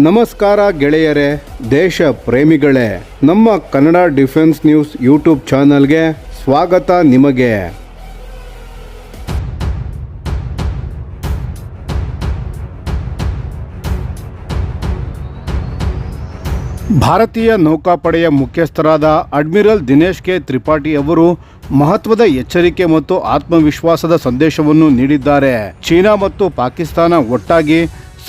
ನಮಸ್ಕಾರ ಗೆಳೆಯರೇ, ದೇಶ ಪ್ರೇಮಿಗಳೇ, ನಮ್ಮ ಕನ್ನಡ ಡಿಫೆನ್ಸ್ ನ್ಯೂಸ್ ಯೂಟ್ಯೂಬ್ ಚಾನಲ್ಗೆ ಸ್ವಾಗತ ನಿಮಗೆ. ಭಾರತೀಯ ನೌಕಾಪಡೆಯ ಮುಖ್ಯಸ್ಥರಾದ ಅಡ್ಮಿರಲ್ ದಿನೇಶ್ ಕೆ ತ್ರಿಪಾಠಿ ಅವರು ಮಹತ್ವದ ಎಚ್ಚರಿಕೆ ಮತ್ತು ಆತ್ಮವಿಶ್ವಾಸದ ಸಂದೇಶವನ್ನು ನೀಡಿದ್ದಾರೆ. ಚೀನಾ ಮತ್ತು ಪಾಕಿಸ್ತಾನ ಒಟ್ಟಾಗಿ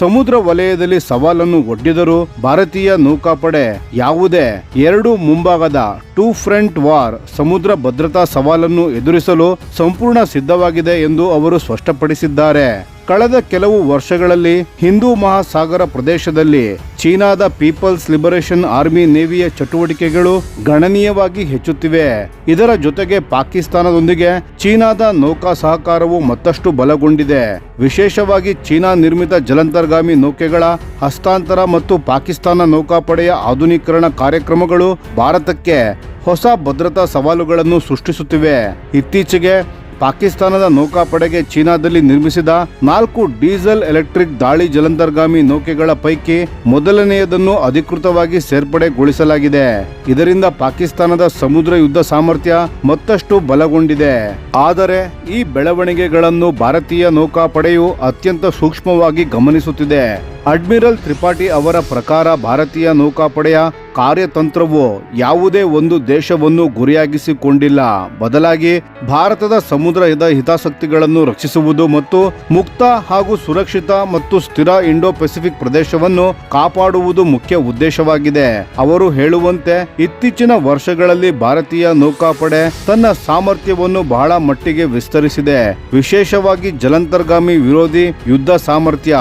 ಸಮುದ್ರ ವಲಯದಲ್ಲಿ ಸವಾಲನ್ನು ಒಡ್ಡಿದರೂ ಭಾರತೀಯ ನೌಕಾಪಡೆ ಯಾವುದೇ ಎರಡು ಮುಂಭಾಗದ ಟೂ ಫ್ರಂಟ್ ವಾರ್ ಸಮುದ್ರ ಭದ್ರತಾ ಸವಾಲನ್ನು ಎದುರಿಸಲು ಸಂಪೂರ್ಣ ಸಿದ್ಧವಾಗಿದೆ ಎಂದು ಅವರು ಸ್ಪಷ್ಟಪಡಿಸಿದ್ದಾರೆ. ಕಳೆದ ಕೆಲವು ವರ್ಷಗಳಲ್ಲಿ ಹಿಂದೂ ಮಹಾಸಾಗರ ಪ್ರದೇಶದಲ್ಲಿ ಚೀನಾದ ಪೀಪಲ್ಸ್ ಲಿಬರೇಷನ್ ಆರ್ಮಿ ನೇವಿಯ ಚಟುವಟಿಕೆಗಳು ಗಣನೀಯವಾಗಿ ಹೆಚ್ಚುತ್ತಿವೆ. ಇದರ ಜೊತೆಗೆ ಪಾಕಿಸ್ತಾನದೊಂದಿಗೆ ಚೀನಾದ ನೌಕಾ ಸಹಕಾರವು ಮತ್ತಷ್ಟು ಬಲಗೊಂಡಿದೆ. ವಿಶೇಷವಾಗಿ ಚೀನಾ ನಿರ್ಮಿತ ಜಲಾಂತರ್ಗಾಮಿ ನೌಕೆಗಳ ಹಸ್ತಾಂತರ ಮತ್ತು ಪಾಕಿಸ್ತಾನ ನೌಕಾಪಡೆಯ ಆಧುನೀಕರಣ ಕಾರ್ಯಕ್ರಮಗಳು ಭಾರತಕ್ಕೆ ಹೊಸ ಭದ್ರತಾ ಸವಾಲುಗಳನ್ನು ಸೃಷ್ಟಿಸುತ್ತಿವೆ. ಇತ್ತೀಚೆಗೆ ಪಾಕಿಸ್ತಾನದ ನೌಕಾಪಡೆಗೆ ಚೀನಾದಲ್ಲಿ ನಿರ್ಮಿಸಿದ 4 ಡೀಸೆಲ್ ಎಲೆಕ್ಟ್ರಿಕ್ ದಾಳಿ ಜಲಾಂತರ್ಗಾಮಿ ನೌಕೆಗಳ ಪೈಕಿ ಮೊದಲನೆಯದನ್ನು ಅಧಿಕೃತವಾಗಿ ಸೇರ್ಪಡೆಗೊಳಿಸಲಾಗಿದೆ. ಇದರಿಂದ ಪಾಕಿಸ್ತಾನದ ಸಮುದ್ರ ಯುದ್ಧ ಸಾಮರ್ಥ್ಯ ಮತ್ತಷ್ಟು ಬಲಗೊಂಡಿದೆ. ಆದರೆ ಈ ಬೆಳವಣಿಗೆಗಳನ್ನು ಭಾರತೀಯ ನೌಕಾಪಡೆಯು ಅತ್ಯಂತ ಸೂಕ್ಷ್ಮವಾಗಿ ಗಮನಿಸುತ್ತಿದೆ. ಅಡ್ಮಿರಲ್ ತ್ರಿಪಾಠಿ ಅವರ ಪ್ರಕಾರ ಭಾರತೀಯ ನೌಕಾಪಡೆಯ ಕಾರ್ಯತಂತ್ರವು ಯಾವುದೇ ಒಂದು ದೇಶವನ್ನು ಗುರಿಯಾಗಿಸಿಕೊಂಡಿಲ್ಲ. ಬದಲಾಗಿ ಭಾರತದ ಸಮುದ್ರದ ಹಿತಾಸಕ್ತಿಗಳನ್ನು ರಕ್ಷಿಸುವುದು ಮತ್ತು ಮುಕ್ತ ಹಾಗೂ ಸುರಕ್ಷಿತ ಮತ್ತು ಸ್ಥಿರ ಇಂಡೋ ಪೆಸಿಫಿಕ್ ಪ್ರದೇಶವನ್ನು ಕಾಪಾಡುವುದು ಮುಖ್ಯ ಉದ್ದೇಶವಾಗಿದೆ. ಅವರು ಹೇಳುವಂತೆ ಇತ್ತೀಚಿನ ವರ್ಷಗಳಲ್ಲಿ ಭಾರತೀಯ ನೌಕಾಪಡೆ ತನ್ನ ಸಾಮರ್ಥ್ಯವನ್ನು ಬಹಳ ಮಟ್ಟಿಗೆ ವಿಸ್ತರಿಸಿದೆ. ವಿಶೇಷವಾಗಿ ಜಲಾಂತರ್ಗಾಮಿ ವಿರೋಧಿ ಯುದ್ಧ ಸಾಮರ್ಥ್ಯ,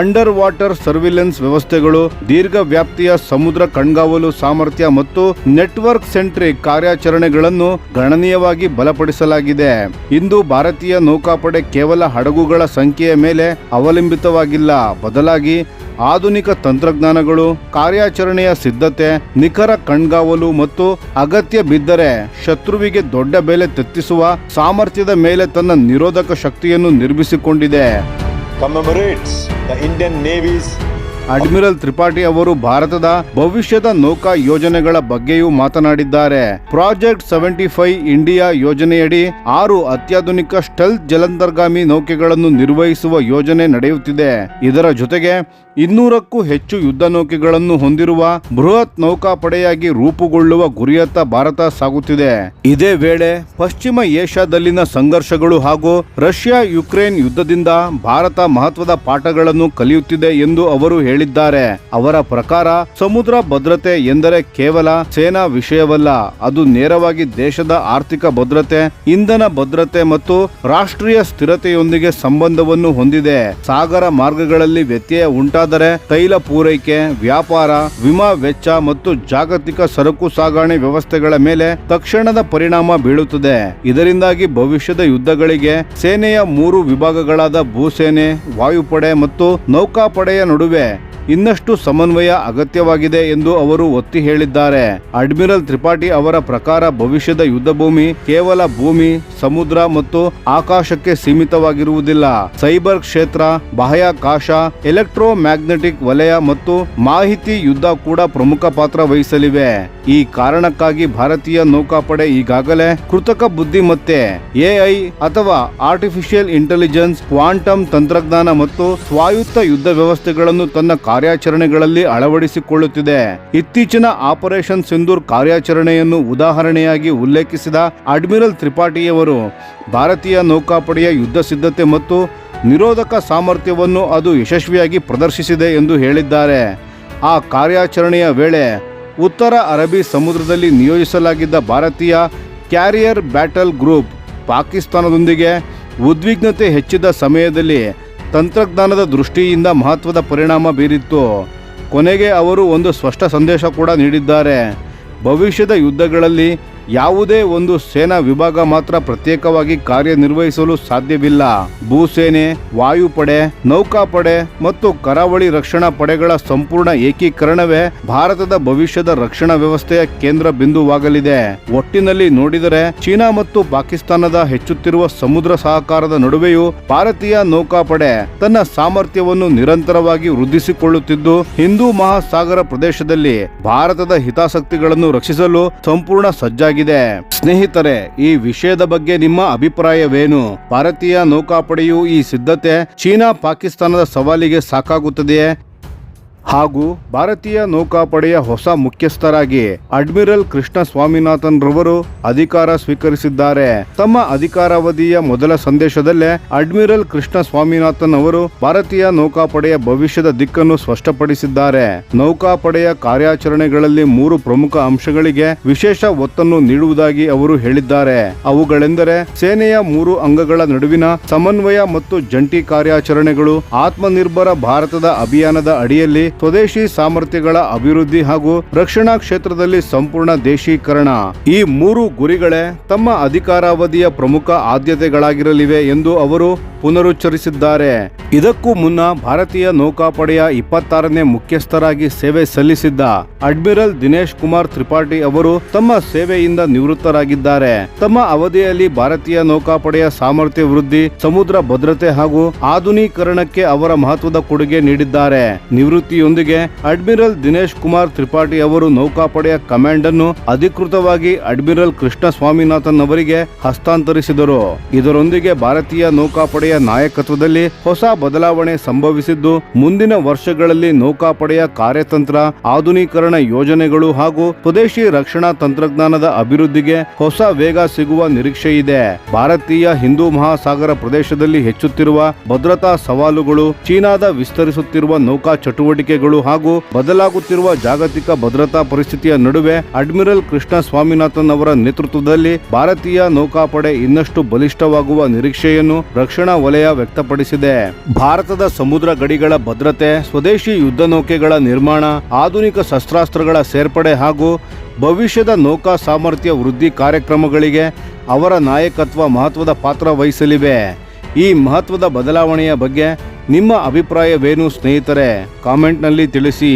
ಅಂಡರ್ ವಾಟರ್ ಸರ್ವಿಲೆನ್ಸ್ ವ್ಯವಸ್ಥೆಗಳು, ದೀರ್ಘ ವ್ಯಾಪ್ತಿಯ ಸಮುದ್ರ ಕಣ್ಗಾವಲು ಸಾಮರ್ಥ್ಯ ಮತ್ತು ನೆಟ್ವರ್ಕ್ ಸೆಂಟ್ರಿಕ್ ಕಾರ್ಯಾಚರಣೆಗಳನ್ನು ಗಣನೀಯವಾಗಿ ಬಲಪಡಿಸಲಾಗಿದೆ. ಇಂದು ಭಾರತೀಯ ನೌಕಾಪಡೆ ಕೇವಲ ಹಡಗುಗಳ ಸಂಖ್ಯೆಯ ಮೇಲೆ ಅವಲಂಬಿತವಾಗಿಲ್ಲ. ಬದಲಾಗಿ ಆಧುನಿಕ ತಂತ್ರಜ್ಞಾನಗಳು, ಕಾರ್ಯಾಚರಣೆಯ ಸಿದ್ಧತೆ, ನಿಖರ ಕಣ್ಗಾವಲು ಮತ್ತು ಅಗತ್ಯ ಬಿದ್ದರೆ ಶತ್ರುವಿಗೆ ದೊಡ್ಡ ಬೆಲೆ ತೆತ್ತಿಸುವ ಸಾಮರ್ಥ್ಯದ ಮೇಲೆ ತನ್ನ ನಿರೋಧಕ ಶಕ್ತಿಯನ್ನು ನಿರ್ಮಿಸಿಕೊಂಡಿದೆ. ಅಡ್ಮಿರಲ್ ತ್ರಿಪಾಠಿ ಅವರು ಭಾರತದ ಭವಿಷ್ಯದ ನೌಕಾ ಯೋಜನೆಗಳ ಬಗ್ಗೆಯೂ ಮಾತನಾಡಿದ್ದಾರೆ. ಪ್ರಾಜೆಕ್ಟ್ 75 ಇಂಡಿಯಾ ಯೋಜನೆಯಡಿ 6 ಅತ್ಯಾಧುನಿಕ ಸ್ಟೆಲ್ತ್ ಜಲಾಂತರ್ಗಾಮಿ ನೌಕೆಗಳನ್ನು ನಿರ್ವಹಿಸುವ ಯೋಜನೆ ನಡೆಯುತ್ತಿದೆ. ಇದರ ಜೊತೆಗೆ 200ಕ್ಕೂ ಹೆಚ್ಚು ಯುದ್ಧ ನೌಕೆಗಳನ್ನು ಹೊಂದಿರುವ ಬೃಹತ್ ನೌಕಾಪಡೆಯಾಗಿ ರೂಪುಗೊಳ್ಳುವ ಗುರಿಯತ್ತ ಭಾರತ ಸಾಗುತ್ತಿದೆ. ಇದೇ ವೇಳೆ ಪಶ್ಚಿಮ ಏಷ್ಯಾದಲ್ಲಿನ ಸಂಘರ್ಷಗಳು ಹಾಗೂ ರಷ್ಯಾ ಯುಕ್ರೇನ್ ಯುದ್ಧದಿಂದ ಭಾರತ ಮಹತ್ವದ ಪಾಠಗಳನ್ನು ಕಲಿಯುತ್ತಿದೆ ಎಂದು ಅವರು ಹೇಳಿದ್ದಾರೆ. ಅವರ ಪ್ರಕಾರ ಸಮುದ್ರ ಭದ್ರತೆ ಎಂದರೆ ಕೇವಲ ಸೇನಾ ವಿಷಯವಲ್ಲ, ಅದು ನೇರವಾಗಿ ದೇಶದ ಆರ್ಥಿಕ ಭದ್ರತೆ, ಇಂಧನ ಭದ್ರತೆ ಮತ್ತು ರಾಷ್ಟ್ರೀಯ ಸ್ಥಿರತೆಯೊಂದಿಗೆ ಸಂಬಂಧವನ್ನು ಹೊಂದಿದೆ. ಸಾಗರ ಮಾರ್ಗಗಳಲ್ಲಿ ವ್ಯತ್ಯಯ ಉಂಟಾದರೆ ತೈಲ ಪೂರೈಕೆ, ವ್ಯಾಪಾರ, ವಿಮಾ ವೆಚ್ಚ ಮತ್ತು ಜಾಗತಿಕ ಸರಕು ಸಾಗಣೆ ವ್ಯವಸ್ಥೆಗಳ ಮೇಲೆ ತಕ್ಷಣದ ಪರಿಣಾಮ ಬೀಳುತ್ತದೆ. ಇದರಿಂದಾಗಿ ಭವಿಷ್ಯದ ಯುದ್ಧಗಳಿಗೆ ಸೇನೆಯ 3 ವಿಭಾಗಗಳಾದ ಭೂಸೇನೆ, ವಾಯುಪಡೆ ಮತ್ತು ನೌಕಾಪಡೆಯ ನಡುವೆ ಇನ್ನಷ್ಟು ಸಮನ್ವಯ ಅಗತ್ಯವಾಗಿದೆ ಎಂದು ಅವರು ಒತ್ತಿ ಹೇಳಿದ್ದಾರೆ. ಅಡ್ಮಿರಲ್ ತ್ರಿಪಾಠಿ ಅವರ ಪ್ರಕಾರ ಭವಿಷ್ಯದ ಯುದ್ಧ ಭೂಮಿ ಕೇವಲ ಭೂಮಿ, ಸಮುದ್ರ ಮತ್ತು ಆಕಾಶಕ್ಕೆ ಸೀಮಿತವಾಗಿರುವುದಿಲ್ಲ. ಸೈಬರ್ ಕ್ಷೇತ್ರ, ಬಾಹ್ಯಾಕಾಶ, ಎಲೆಕ್ಟ್ರೋ ಮ್ಯಾಗ್ನೆಟಿಕ್ ವಲಯ ಮತ್ತು ಮಾಹಿತಿ ಯುದ್ಧ ಕೂಡ ಪ್ರಮುಖ ಪಾತ್ರ ವಹಿಸಲಿವೆ. ಈ ಕಾರಣಕ್ಕಾಗಿ ಭಾರತೀಯ ನೌಕಾಪಡೆ ಈಗಾಗಲೇ ಕೃತಕ ಬುದ್ಧಿಮತ್ತೆ, ಎಐ ಅಥವಾ ಆರ್ಟಿಫಿಷಿಯಲ್ ಇಂಟೆಲಿಜೆನ್ಸ್, ಕ್ವಾಂಟಮ್ ತಂತ್ರಜ್ಞಾನ ಮತ್ತು ಸ್ವಾಯತ್ತ ಯುದ್ಧ ವ್ಯವಸ್ಥೆಗಳನ್ನು ತನ್ನ ಕಾರ್ಯಾಚರಣೆಗಳಲ್ಲಿ ಅಳವಡಿಸಿಕೊಳ್ಳುತ್ತಿದೆ. ಇತ್ತೀಚಿನ ಆಪರೇಷನ್ ಸಿಂಧೂರ್ ಕಾರ್ಯಾಚರಣೆಯನ್ನು ಉದಾಹರಣೆಯಾಗಿ ಉಲ್ಲೇಖಿಸಿದ ಅಡ್ಮಿರಲ್ ತ್ರಿಪಾಠಿಯವರು ಭಾರತೀಯ ನೌಕಾಪಡೆಯ ಯುದ್ಧ ಸಿದ್ಧತೆ ಮತ್ತು ನಿರೋಧಕ ಸಾಮರ್ಥ್ಯವನ್ನು ಅದು ಯಶಸ್ವಿಯಾಗಿ ಪ್ರದರ್ಶಿಸಿದೆ ಎಂದು ಹೇಳಿದ್ದಾರೆ. ಆ ಕಾರ್ಯಾಚರಣೆಯ ವೇಳೆ ಉತ್ತರ ಅರಬ್ಬಿ ಸಮುದ್ರದಲ್ಲಿ ನಿಯೋಜಿಸಲಾಗಿದ್ದ ಭಾರತೀಯ ಕ್ಯಾರಿಯರ್ ಬ್ಯಾಟಲ್ ಗ್ರೂಪ್ ಪಾಕಿಸ್ತಾನದೊಂದಿಗೆ ಉದ್ವಿಗ್ನತೆ ಹೆಚ್ಚಿದ ಸಮಯದಲ್ಲಿ ತಂತ್ರಜ್ಞಾನದ ದೃಷ್ಟಿಯಿಂದ ಮಹತ್ವದ ಪರಿಣಾಮ ಬೀರಿತ್ತು. ಕೊನೆಗೆ ಅವರು ಒಂದು ಸ್ಪಷ್ಟ ಸಂದೇಶ ಕೂಡ ನೀಡಿದ್ದಾರೆ. ಭವಿಷ್ಯದ ಯುದ್ಧಗಳಲ್ಲಿ ಯಾವುದೇ ಒಂದು ಸೇನಾ ವಿಭಾಗ ಮಾತ್ರ ಪ್ರತ್ಯೇಕವಾಗಿ ಕಾರ್ಯನಿರ್ವಹಿಸಲು ಸಾಧ್ಯವಿಲ್ಲ. ಭೂಸೇನೆ, ವಾಯುಪಡೆ, ನೌಕಾಪಡೆ ಮತ್ತು ಕರಾವಳಿ ರಕ್ಷಣಾ ಪಡೆಗಳ ಸಂಪೂರ್ಣ ಏಕೀಕರಣವೇ ಭಾರತದ ಭವಿಷ್ಯದ ರಕ್ಷಣಾ ವ್ಯವಸ್ಥೆಯ ಕೇಂದ್ರ ಬಿಂದುವಾಗಲಿದೆ. ಒಟ್ಟಿನಲ್ಲಿ ನೋಡಿದರೆ ಚೀನಾ ಮತ್ತು ಪಾಕಿಸ್ತಾನದ ಹೆಚ್ಚುತ್ತಿರುವ ಸಮುದ್ರ ಸಹಕಾರದ ನಡುವೆಯೂ ಭಾರತೀಯ ನೌಕಾಪಡೆ ತನ್ನ ಸಾಮರ್ಥ್ಯವನ್ನು ನಿರಂತರವಾಗಿ ವೃದ್ಧಿಸಿಕೊಳ್ಳುತ್ತಿದ್ದು, ಹಿಂದೂ ಮಹಾಸಾಗರ ಪ್ರದೇಶದಲ್ಲಿ ಭಾರತದ ಹಿತಾಸಕ್ತಿಗಳನ್ನು ರಕ್ಷಿಸಲು ಸಂಪೂರ್ಣ ಸಜ್ಜಾಗಿದೆ. ಸ್ನೇಹಿತರೆ, ಈ ವಿಷಯದ ಬಗ್ಗೆ ನಿಮ್ಮ ಅಭಿಪ್ರಾಯವೇನು? ಭಾರತೀಯ ನೌಕಾಪಡೆಯು ಈ ಸಿದ್ಧತೆ ಚೀನಾ ಪಾಕಿಸ್ತಾನದ ಸವಾಲಿಗೆ ಸಾಕಾಗುತ್ತದೆಯೇ? ಹಾಗೂ ಭಾರತೀಯ ನೌಕಾಪಡೆಯ ಹೊಸ ಮುಖ್ಯಸ್ಥರಾಗಿ ಅಡ್ಮಿರಲ್ ಕೃಷ್ಣ ಸ್ವಾಮಿನಾಥನ್ ರವರು ಅಧಿಕಾರ ಸ್ವೀಕರಿಸಿದ್ದಾರೆ. ತಮ್ಮ ಅಧಿಕಾರಾವಧಿಯ ಮೊದಲ ಸಂದೇಶದಲ್ಲೇ ಅಡ್ಮಿರಲ್ ಕೃಷ್ಣ ಸ್ವಾಮಿನಾಥನ್ ಅವರು ಭಾರತೀಯ ನೌಕಾಪಡೆಯ ಭವಿಷ್ಯದ ದಿಕ್ಕನ್ನು ಸ್ಪಷ್ಟಪಡಿಸಿದ್ದಾರೆ. ನೌಕಾಪಡೆಯ ಕಾರ್ಯಾಚರಣೆಗಳಲ್ಲಿ 3 ಪ್ರಮುಖ ಅಂಶಗಳಿಗೆ ವಿಶೇಷ ಒತ್ತನ್ನು ನೀಡುವುದಾಗಿ ಅವರು ಹೇಳಿದ್ದಾರೆ. ಅವುಗಳೆಂದರೆ ಸೇನೆಯ 3 ಅಂಗಗಳ ನಡುವಿನ ಸಮನ್ವಯ ಮತ್ತು ಜಂಟಿ ಕಾರ್ಯಾಚರಣೆಗಳು, ಆತ್ಮನಿರ್ಭರ ಭಾರತದ ಅಭಿಯಾನದ ಅಡಿಯಲ್ಲಿ ಸ್ವದೇಶಿ ಸಾಮರ್ಥ್ಯಗಳ ಅಭಿವೃದ್ಧಿ ಹಾಗೂ ರಕ್ಷಣಾ ಕ್ಷೇತ್ರದಲ್ಲಿ ಸಂಪೂರ್ಣ ದೇಶೀಕರಣ. ಈ 3 ಗುರಿಗಳೇ ತಮ್ಮ ಅಧಿಕಾರಾವಧಿಯ ಪ್ರಮುಖ ಆದ್ಯತೆಗಳಾಗಿರಲಿವೆ ಎಂದು ಅವರು ಪುನರುಚ್ಚರಿಸಿದ್ದಾರೆ. ಇದಕ್ಕೂ ಮುನ್ನ ಭಾರತೀಯ ನೌಕಾಪಡೆಯ 26ನೇ ಮುಖ್ಯಸ್ಥರಾಗಿ ಸೇವೆ ಸಲ್ಲಿಸಿದ್ದ ಅಡ್ಮಿರಲ್ ದಿನೇಶ್ ಕುಮಾರ್ ತ್ರಿಪಾಠಿ ಅವರು ತಮ್ಮ ಸೇವೆಯಿಂದ ನಿವೃತ್ತರಾಗಿದ್ದಾರೆ. ತಮ್ಮ ಅವಧಿಯಲ್ಲಿ ಭಾರತೀಯ ನೌಕಾಪಡೆಯ ಸಾಮರ್ಥ್ಯ ವೃದ್ಧಿ, ಸಮುದ್ರ ಭದ್ರತೆ ಹಾಗೂ ಆಧುನೀಕರಣಕ್ಕೆ ಅವರ ಮಹತ್ವದ ಕೊಡುಗೆ ನೀಡಿದ್ದಾರೆ. ನಿವೃತ್ತಿಯೊಂದಿಗೆ ಅಡ್ಮಿರಲ್ ದಿನೇಶ್ ಕುಮಾರ್ ತ್ರಿಪಾಠಿ ಅವರು ನೌಕಾಪಡೆಯ ಕಮಾಂಡ್ ಅನ್ನು ಅಧಿಕೃತವಾಗಿ ಅಡ್ಮಿರಲ್ ಕೃಷ್ಣ ಸ್ವಾಮಿನಾಥನ್ ಅವರಿಗೆ ಹಸ್ತಾಂತರಿಸಿದರು. ಇದರೊಂದಿಗೆ ಭಾರತೀಯ ನೌಕಾಪಡೆಯ ನಾಯಕತ್ವದಲ್ಲಿ ಹೊಸ ಬದಲಾವಣೆ ಸಂಭವಿಸಿದ್ದು, ಮುಂದಿನ ವರ್ಷಗಳಲ್ಲಿ ನೌಕಾಪಡೆಯ ಕಾರ್ಯತಂತ್ರ, ಆಧುನೀಕರಣ ಯೋಜನೆಗಳು ಹಾಗೂ ಸ್ವದೇಶಿ ರಕ್ಷಣಾ ತಂತ್ರಜ್ಞಾನದ ಅಭಿವೃದ್ಧಿಗೆ ಹೊಸ ವೇಗ ಸಿಗುವ ನಿರೀಕ್ಷೆಯಿದೆ. ಭಾರತೀಯ ಹಿಂದೂ ಮಹಾಸಾಗರ ಪ್ರದೇಶದಲ್ಲಿ ಹೆಚ್ಚುತ್ತಿರುವ ಭದ್ರತಾ ಸವಾಲುಗಳು, ಚೀನಾದ ವಿಸ್ತರಿಸುತ್ತಿರುವ ನೌಕಾ ಚಟುವಟಿಕೆಗಳು ಹಾಗೂ ಬದಲಾಗುತ್ತಿರುವ ಜಾಗತಿಕ ಭದ್ರತಾ ಪರಿಸ್ಥಿತಿಯ ನಡುವೆ ಅಡ್ಮಿರಲ್ ಕೃಷ್ಣ ಸ್ವಾಮಿನಾಥನ್ ಅವರ ನೇತೃತ್ವದಲ್ಲಿ ಭಾರತೀಯ ನೌಕಾಪಡೆ ಇನ್ನಷ್ಟು ಬಲಿಷ್ಠವಾಗುವ ನಿರೀಕ್ಷೆಯನ್ನು ರಕ್ಷಣಾ ವಲಯ ವ್ಯಕ್ತಪಡಿಸಿದೆ. ಭಾರತದ ಸಮುದ್ರ ಗಡಿಗಳ ಭದ್ರತೆ, ಸ್ವದೇಶಿ ಯುದ್ಧ ನೌಕೆಗಳ ನಿರ್ಮಾಣ, ಆಧುನಿಕ ಶಸ್ತ್ರಾಸ್ತ್ರಗಳ ಸೇರ್ಪಡೆ ಹಾಗೂ ಭವಿಷ್ಯದ ನೌಕಾ ಸಾಮರ್ಥ್ಯ ವೃದ್ಧಿ ಕಾರ್ಯಕ್ರಮಗಳಿಗೆ ಅವರ ನಾಯಕತ್ವ ಮಹತ್ವದ ಪಾತ್ರ ವಹಿಸಲಿವೆ. ಈ ಮಹತ್ವದ ಬದಲಾವಣೆಯ ಬಗ್ಗೆ ನಿಮ್ಮ ಅಭಿಪ್ರಾಯವೇನು ಸ್ನೇಹಿತರೆ? ಕಾಮೆಂಟ್ನಲ್ಲಿ ತಿಳಿಸಿ.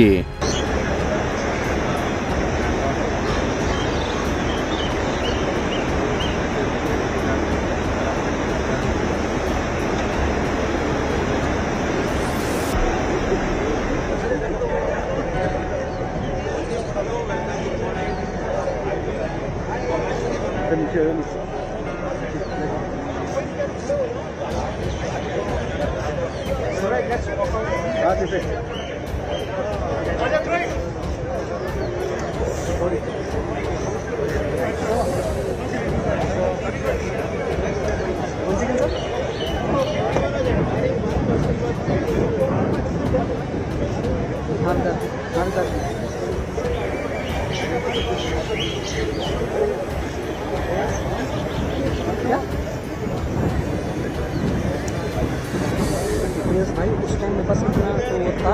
भाई उस टाइम में बस इतना तो वो था।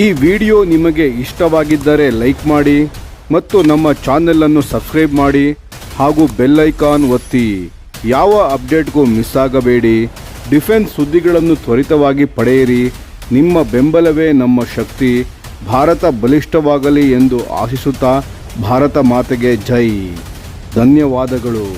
ಈ ವಿಡಿಯೋ ನಿಮಗೆ ಇಷ್ಟವಾಗಿದ್ದರೆ ಲೈಕ್ ಮಾಡಿ ಮತ್ತು ನಮ್ಮ ಚಾನೆಲ್ ಅನ್ನು ಸಬ್ಸ್ಕ್ರೈಬ್ ಮಾಡಿ ಹಾಗೂ ಬೆಲ್ ಐಕಾನ್ ಒತ್ತಿ. ಯಾವ ಅಪ್ಡೇಟ್ಗೂ ಮಿಸ್ ಆಗಬೇಡಿ. ಡಿಫೆನ್ಸ್ ಸುದ್ದಿಗಳನ್ನು ತ್ವರಿತವಾಗಿ ಪಡೆಯಿರಿ. ನಿಮ್ಮ ಬೆಂಬಲವೇ ನಮ್ಮ ಶಕ್ತಿ. ಭಾರತ ಬಲಿಷ್ಠವಾಗಲಿ ಎಂದು ಆಶಿಸುತ್ತಾ ಭಾರತ ಮಾತೆಗೆ ಜೈ. ಧನ್ಯವಾದಗಳು.